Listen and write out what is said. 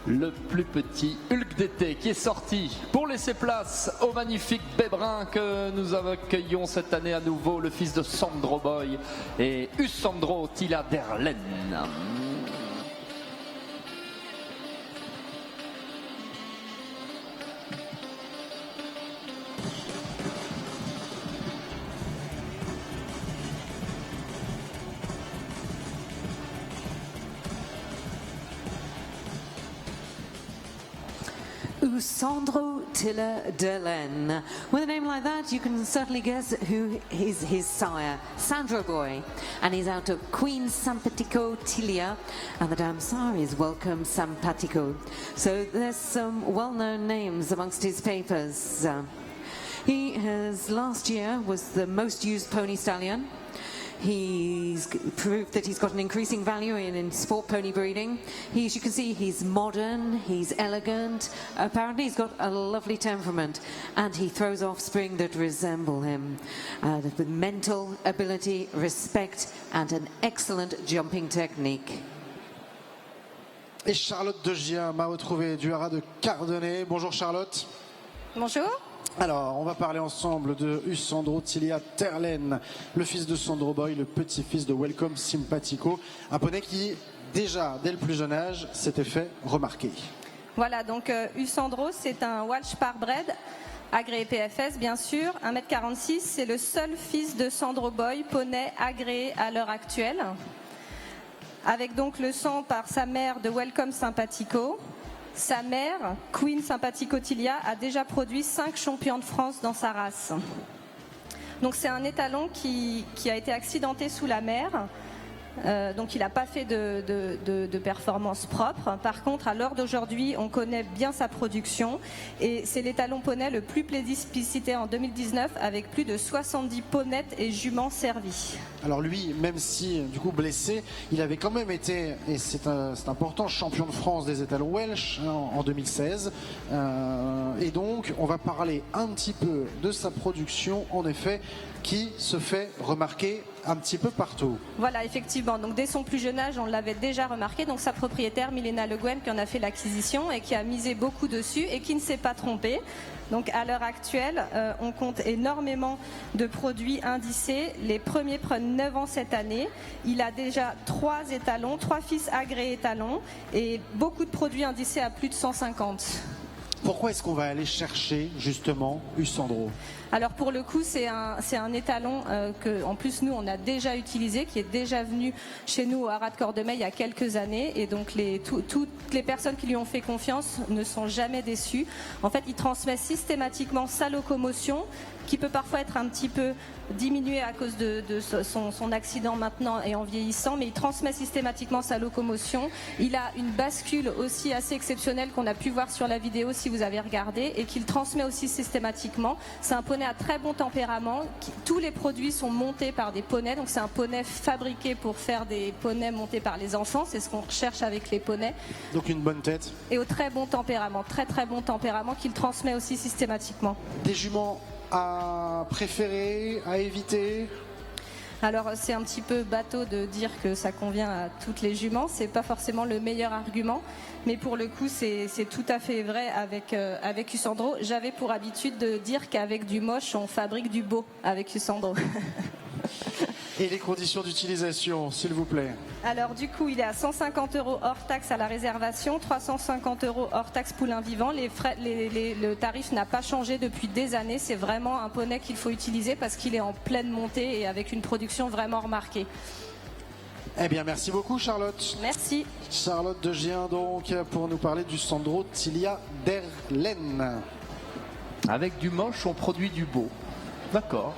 le plus petit Hulk d'été qui est sorti pour laisser place au magnifique Bébrin que nous accueillons cette année à nouveau, le fils de Sandro Boy et Usandro Tilladerlen. Usandro Tilladerlen. With a name like that, you can certainly guess who is his sire, Sandro Boy. And he's out of Queen Simpatico Tillia, and the dam sire is Welcome Simpatico. So there's some well-known names amongst his papers. He has, last year, was the most used pony stallion. He's proved that he's got an increasing value in sport pony breeding. As you can see, he's modern, he's elegant, apparently he's got a lovely temperament, and he throws offspring that resemble him with mental ability, respect and an excellent jumping technique. Et Charlotte de Gien m'a retrouvé du haras de Cardonnet. Bonjour Charlotte. Bonjour. Alors, on va parler ensemble de Usandro Tilladerlen, le fils de Sandro Boy, le petit-fils de Welcome Simpatico, un poney qui, déjà, dès le plus jeune âge, s'était fait remarquer. Voilà, donc Usandro, c'est un Walsh Parbred, agréé PFS bien sûr, 1m46, c'est le seul fils de Sandro Boy, poney agréé à l'heure actuelle, avec donc le sang par sa mère de Welcome Simpatico. Sa mère, Queen Simpatico Tillia, a déjà produit 5 champions de France dans sa race. Donc c'est un étalon qui a été accidenté sous la mer. Donc il n'a pas fait de performance propre. Par contre, à l'heure d'aujourd'hui, on connaît bien sa production et c'est l'étalon poney le plus plébiscité en 2019 avec plus de 70 ponettes et juments servis. Alors lui, même si du coup blessé, il avait quand même été, et c'est important, champion de France des étalons Welsh en 2016. Et donc on va parler un petit peu de sa production, en effet, qui se fait remarquer un petit peu partout. Voilà, effectivement. Donc dès son plus jeune âge, on l'avait déjà remarqué. Donc sa propriétaire, Milena Le Guen, qui en a fait l'acquisition et qui a misé beaucoup dessus et qui ne s'est pas trompée. Donc à l'heure actuelle, on compte énormément de produits indicés. Les premiers prennent 9 ans cette année. Il a déjà 3 étalons, 3 fils agréés étalons et beaucoup de produits indicés à plus de 150. Pourquoi est-ce qu'on va aller chercher justement Usandro ? Alors pour le coup, c'est un étalon que, en plus, nous, on a déjà utilisé, qui est déjà venu chez nous au haras de Cordemais il y a quelques années. Et donc toutes les personnes qui lui ont fait confiance ne sont jamais déçues. En fait, il transmet systématiquement sa locomotion, qui peut parfois être un petit peu diminuée à cause de son accident maintenant et en vieillissant, mais il transmet systématiquement sa locomotion. Il a une bascule aussi assez exceptionnelle qu'on a pu voir sur la vidéo si vous avez regardé et qu'il transmet aussi systématiquement. C'est un poney à très bon tempérament. Tous les produits sont montés par des poneys, donc c'est un poney fabriqué pour faire des poneys montés par les enfants. C'est ce qu'on recherche avec les poneys. Donc une bonne tête. Et au très bon tempérament, très bon tempérament qu'il transmet aussi systématiquement. Des juments à préférer, à éviter? Alors c'est un petit peu bateau de dire que ça convient à toutes les juments, c'est pas forcément le meilleur argument, mais pour le coup c'est tout à fait vrai avec Usandro. J'avais pour habitude de dire qu'avec du moche on fabrique du beau avec Usandro. Et les conditions d'utilisation, s'il vous plaît? Alors du coup, il est à 150 € hors taxe à la réservation, 350 € hors taxe poulain vivant. Le tarif n'a pas changé depuis des années. C'est vraiment un poney qu'il faut utiliser parce qu'il est en pleine montée et avec une production vraiment remarquée. Eh bien, merci beaucoup, Charlotte. Merci. Charlotte de Gien, donc, pour nous parler du Sandro Tilladerlen. Avec du moche, on produit du beau. D'accord.